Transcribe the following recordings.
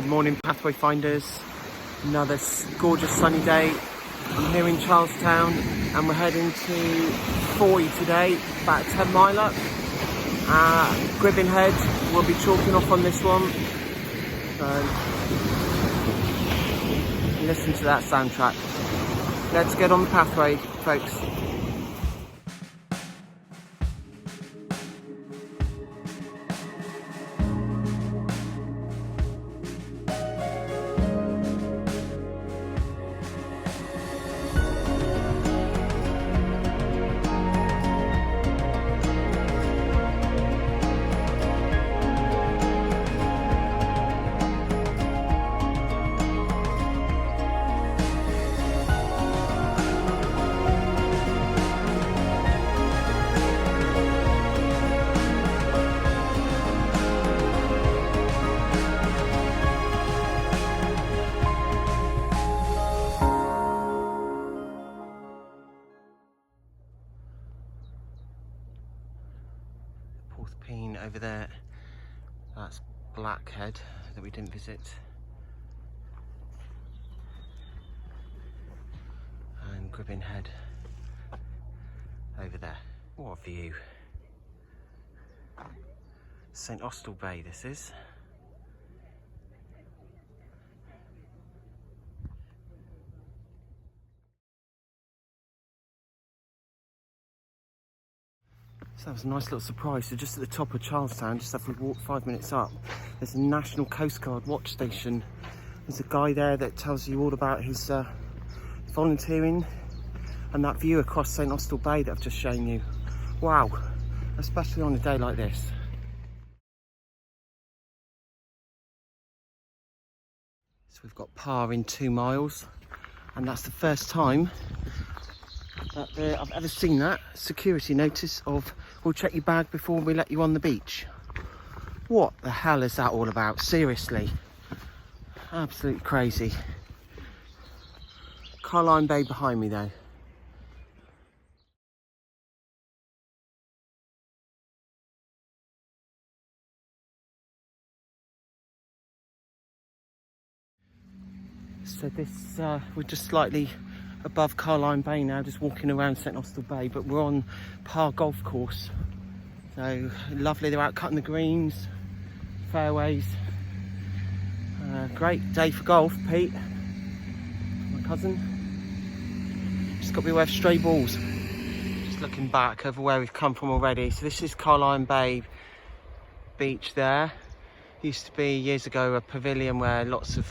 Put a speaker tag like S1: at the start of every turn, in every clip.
S1: Good morning, pathway finders. Another gorgeous sunny day. I'm here in Charlestown and we're heading to Fowey today, about a 10 miler. Gribbin Head, we'll be chalking off on this one. So listen to that soundtrack. Let's get on the pathway, folks. Over there, that's Blackhead that we didn't visit, and Gribbin Head over there. What a view! St Austell Bay this is. So that was a nice little surprise. So just at the top of Charlestown, just after we walked 5 minutes up, there's a National Coast Guard watch station. There's a guy there that tells you all about his volunteering and that view across St Austell Bay that I've just shown you. Wow, especially on a day like this. So we've got par in 2 miles, and that's the first time that I've ever seen that security notice of we'll check your bag before we let you on the beach. What the hell is that all about? Seriously, absolutely crazy. Carline Bay behind me though. So this we're just slightly above Carline Bay now, just walking around St Austell Bay, but we're on Par golf course. So lovely, they're out cutting the greens, fairways. Great day for golf, Pete, my cousin. Just got to be aware of stray balls. Just looking back over where we've come from already. So this is Carline Bay beach there. Used to be years ago a pavilion where lots of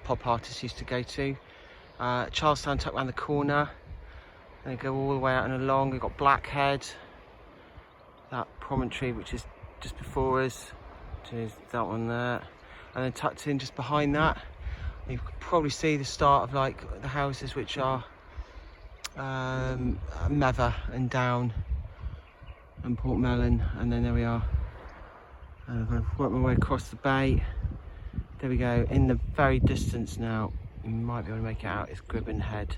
S1: pop artists used to go to. Charlestown tucked around the corner, and they go all the way out and along. We've got Blackhead, that promontory which is just before us, which is that one there, and then tucked in just behind that you can probably see the start of like the houses which are Mether and Down and Portmelon, and then there we are. And I'm going to work my way across the bay. There we go. In the very distance now, you might be able to make it out, is Gribbin Head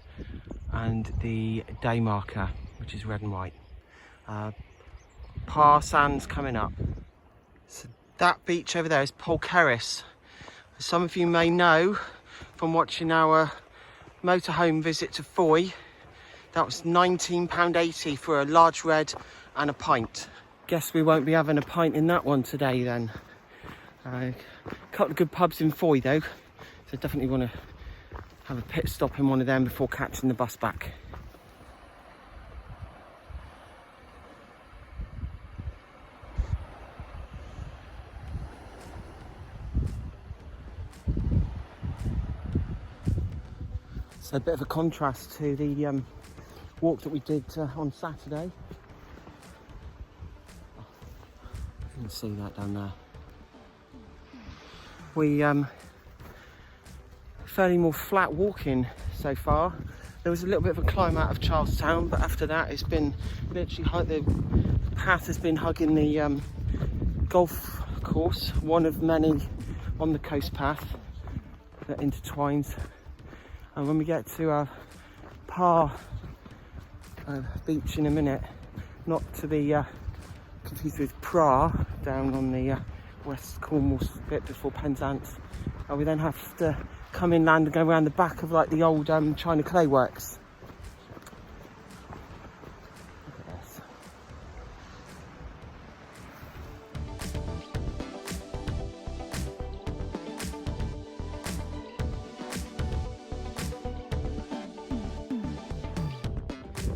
S1: and the day marker, which is red and white. Par sands coming up. So that beach over there is Poldark. As some of you may know from watching our motorhome visit to Fowey, that was £19.80 for a large red and a pint. Guess we won't be having a pint in that one today then. A couple of good pubs in Fowey though, so definitely want to have a pit stop in one of them before catching the bus back. So a bit of a contrast to the walk that we did on Saturday. You can see that down there. We fairly more flat walking so far. There was a little bit of a climb out of Charlestown, but after that it's been literally the path has been hugging the golf course, one of many on the coast path that intertwines. And when we get to our Par beach in a minute, not to be confused with Pra down on the West Cornwall bit before Penzance, we then have to come inland and go around the back of like the old China clay works. Look at this.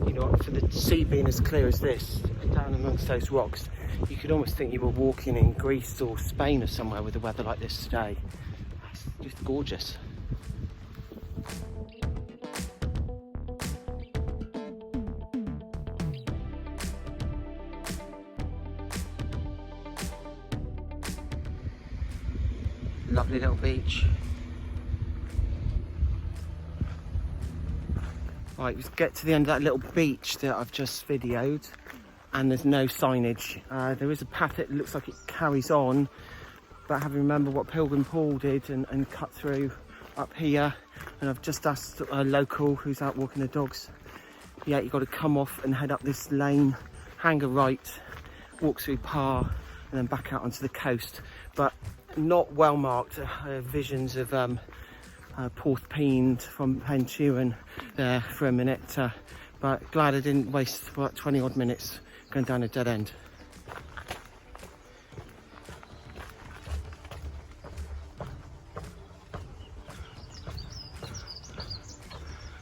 S1: You know, for the sea being as clear as this, down amongst those rocks, you could almost think you were walking in Greece or Spain or somewhere with the weather like this today. It's just gorgeous. Lovely little beach. Right, let's get to the end of that little beach that I've just videoed, and there's no signage. There is a path that looks like it carries on, but having remembered what Pilgrim Paul did and cut through up here, and I've just asked a local who's out walking the dogs, yeah, you've got to come off and head up this lane, hang a right, walk through Par, and then back out onto the coast. But not well marked. Visions of Porthpeen from Pentuan there for a minute, but glad I didn't waste what 20 odd minutes going down a dead end.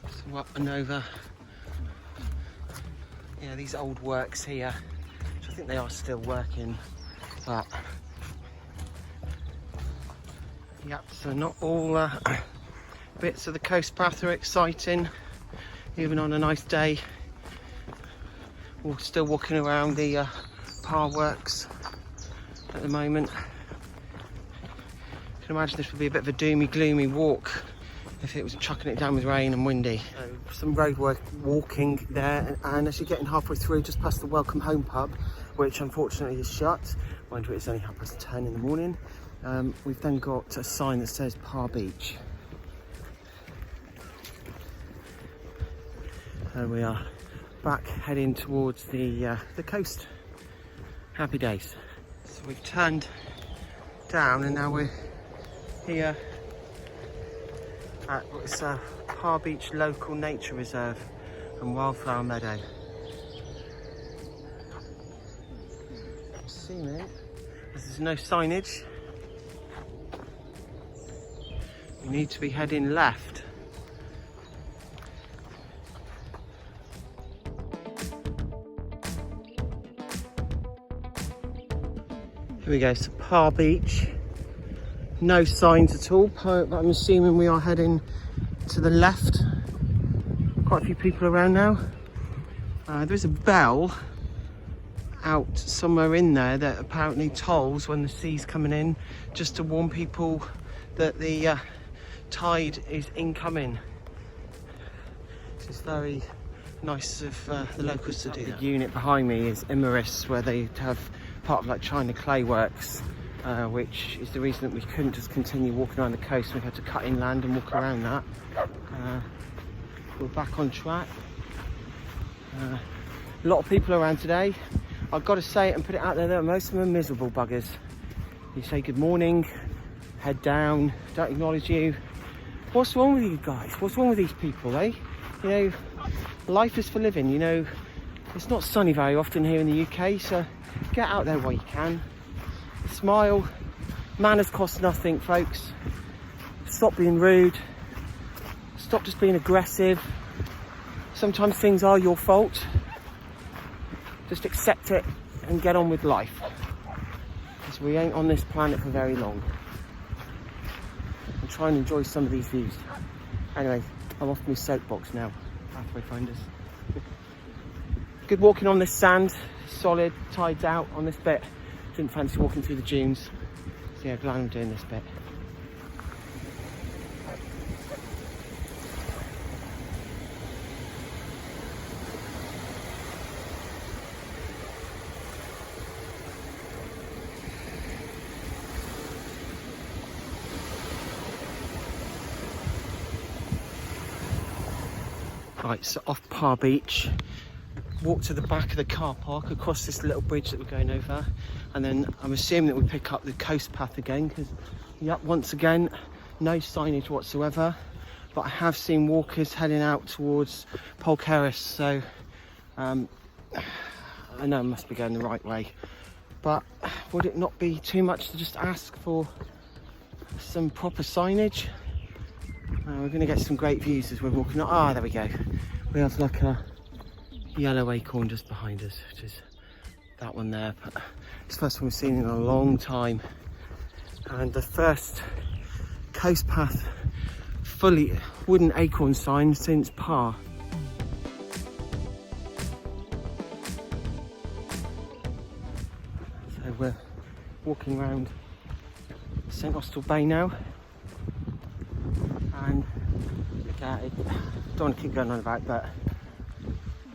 S1: So up and over, yeah, these old works here, which I think they are still working, but yep, so not all bits of the coast path are exciting, even on a nice day. We're still walking around the Par works at the moment. You can imagine this would be a bit of a doomy, gloomy walk if it was chucking it down with rain and windy. Some road work walking there, and as you're getting halfway through, just past the Welcome Home pub, which unfortunately is shut. Mind you, it's only 10:30 in the morning. We've then got a sign that says Par Beach. And we are back heading towards the coast. Happy days. So we've turned down and now we're here at what's Par Beach Local Nature Reserve and Wildflower Meadow. Assuming there's no signage, we need to be heading left. Here we go, so Par Beach, no signs at all, but I'm assuming we are heading to the left. Quite a few people around now. There's a bell out somewhere in there that apparently tolls when the sea's coming in, just to warn people that the tide is incoming. This is very nice of the locals to do that. The unit behind me is Imaris, where they have part of like China clay works, which is the reason that we couldn't just continue walking around the coast. We had to cut inland and walk around that. We're back on track. A lot of people around today. I've got to say it and put it out there that most of them are miserable buggers. You say good morning, head down, don't acknowledge you. What's wrong with you guys? What's wrong with these people, eh? You know, life is for living, you know. It's not sunny very often here in the UK, so get out there while you can. Smile. Manners cost nothing, folks. Stop being rude. Stop just being aggressive. Sometimes things are your fault. Just accept it and get on with life. Because we ain't on this planet for very long. And try and enjoy some of these views. Anyway, I'm off my soapbox now. Pathway finders. Good walking on this sand. Solid, tide's out on this bit. Didn't fancy walking through the dunes. So yeah, glad I'm doing this bit. Right, so off Par Beach, walk to the back of the car park across this little bridge that we're going over, and then I'm assuming that we pick up the coast path again, because yep, once again no signage whatsoever, but I have seen walkers heading out towards Poldark, so I know I must be going the right way. But would it not be too much to just ask for some proper signage? We're going to get some great views as we're walking up. Ah, there we go. We have like a yellow acorn just behind us, which is that one there. But it's the first one we've seen in a long time. And the first coast path fully wooden acorn sign since Pa. So we're walking around St Austell Bay now, and I don't want to keep going on about, but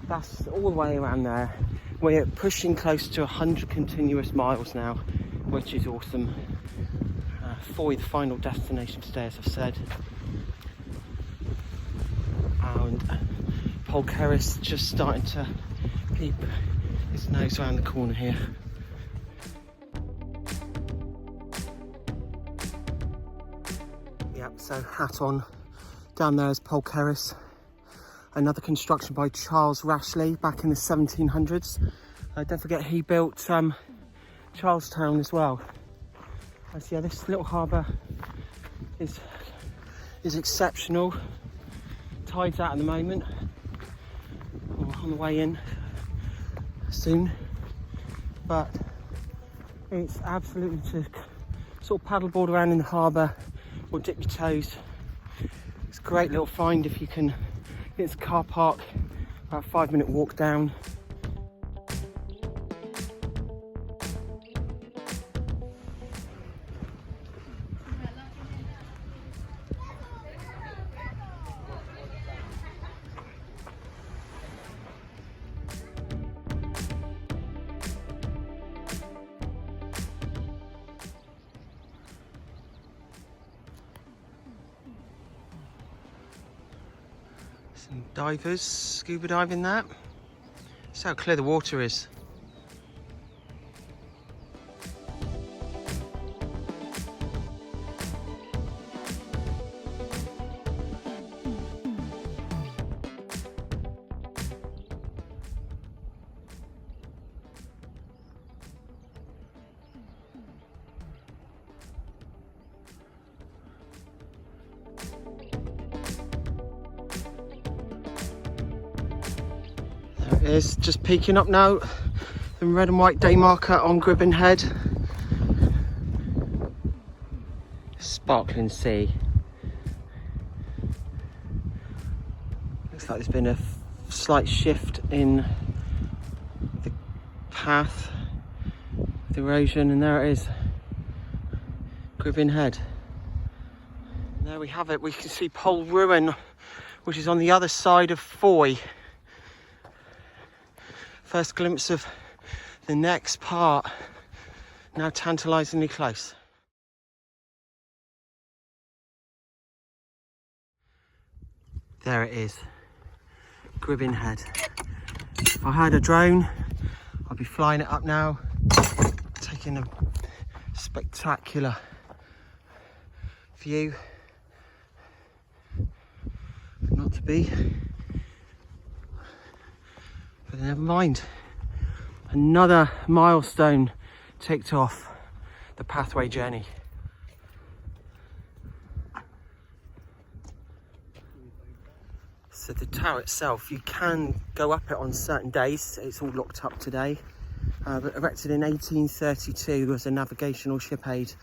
S1: that's all the way around there. We're pushing close to 100 continuous miles now, which is awesome. Fowey, the final destination today, as I've said, and Poldark just starting to peep his nose around the corner here. Yep, so hat on. Down there is Poldark, another construction by Charles Rashley back in the 1700s. Don't forget he built Charlestown as well. So yeah, this little harbour is exceptional. Tide's out at the moment. We're on the way in soon, but it's absolutely to sort of paddleboard around in the harbour or dip your toes. It's a great little find if you can. It's a car park, about a 5-minute walk down. Some divers scuba diving that. That's how clear the water is. There it is, just peeking up now. The red and white day marker on Gribbin Head. Sparkling sea. Looks like there's been a slight shift in the path, the erosion, and there it is, Gribbin Head. And there we have it. We can see Pole Ruin, which is on the other side of Fowey. First glimpse of the next part, now tantalisingly close. There it is, Gribbin Head. If I had a drone, I'd be flying it up now, taking a spectacular view. Not to be. But never mind. Another milestone ticked off the pathway journey. So the tower itself, you can go up it on certain days. It's all locked up today. But erected in 1832 as a navigational ship aid.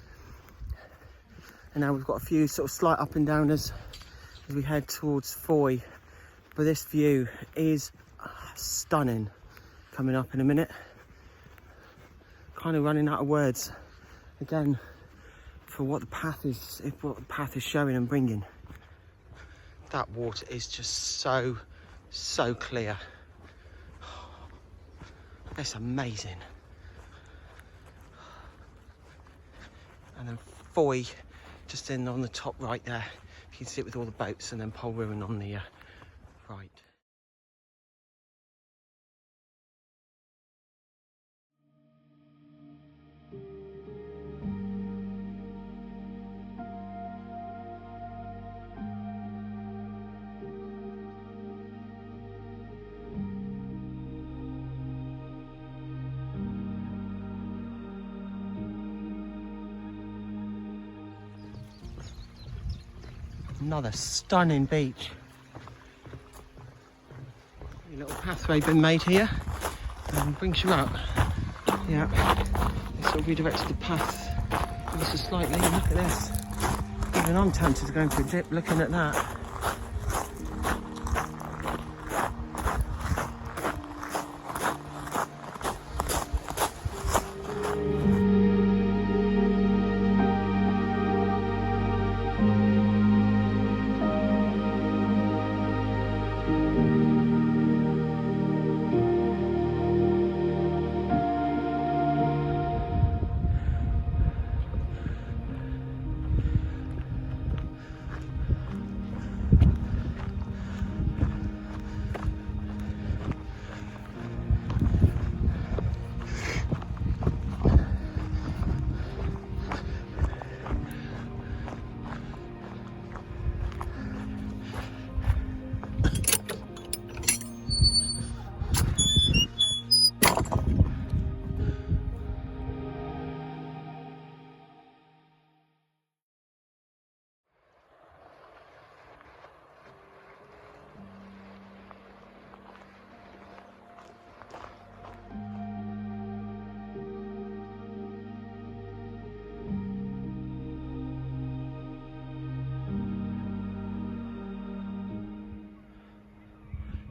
S1: And now we've got a few sort of slight up and downers as we head towards Fowey. But this view is stunning. Coming up in a minute. Kind of running out of words again for what the path is showing and bringing. That water is just so clear. It's amazing. And then Fowey just in on the top right there. You can see it with all the boats, and then Pole Ruin on the right. Another stunning beach. A little pathway been made here and brings you out. Yeah, this sort of redirects the path ever so slightly. Look at this. Even I'm tempted to go for a dip looking at that.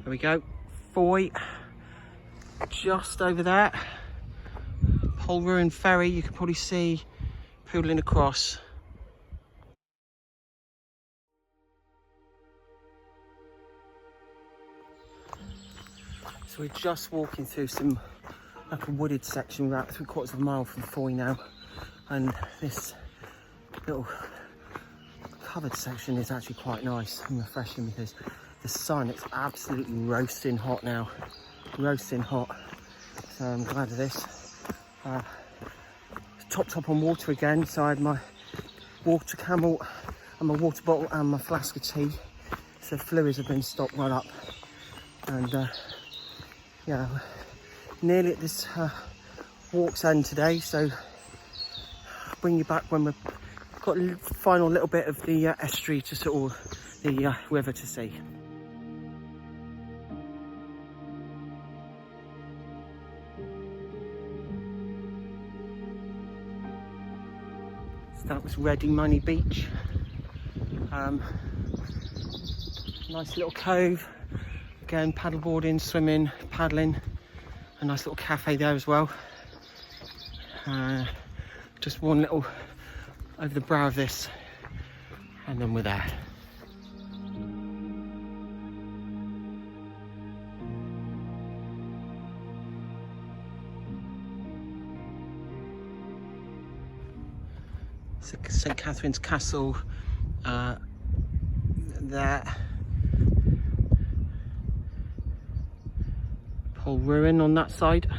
S1: There we go, Fowey, just over there. Poldark ferry, you can probably see pooling across. So we're just walking through some like a wooded section. We're about 3/4 of a mile from Fowey now, and this little covered section is actually quite nice and refreshing because the sun, it's absolutely roasting hot now. Roasting hot. So I'm glad of this. Topped up on water again, so I had my water camel and my water bottle and my flask of tea. So fluids have been stocked right up. And yeah, nearly at this walk's end today, so I'll bring you back when we've got a final little bit of the estuary to sort of the river to see. So that was Ready Money Beach. Nice little cove. Again, paddleboarding, swimming, paddling. A nice little cafe there as well. Just one little over the brow of this, and then we're there. St Catherine's Castle there. Whole ruin on that side.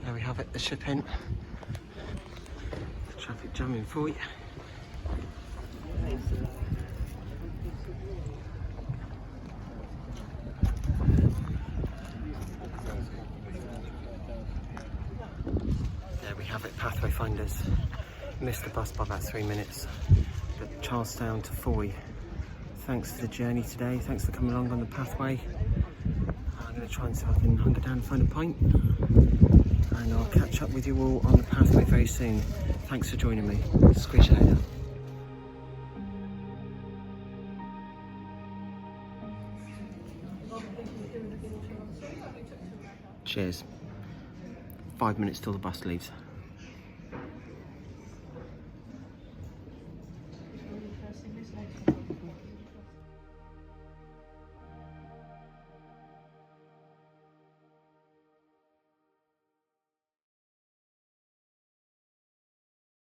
S1: There we have it, the ship in. The traffic jam in Fowey. There we have it, pathway finders. Missed the bus by about 3 minutes, but Charlestown to Fowey. Thanks for the journey today, thanks for coming along on the pathway. I'm going to try and see if I can hunker down and find a pint, and I'll catch up with you all on the pathway very soon. Thanks for joining me. Squish your head up. Cheers. 5 minutes till the bus leaves.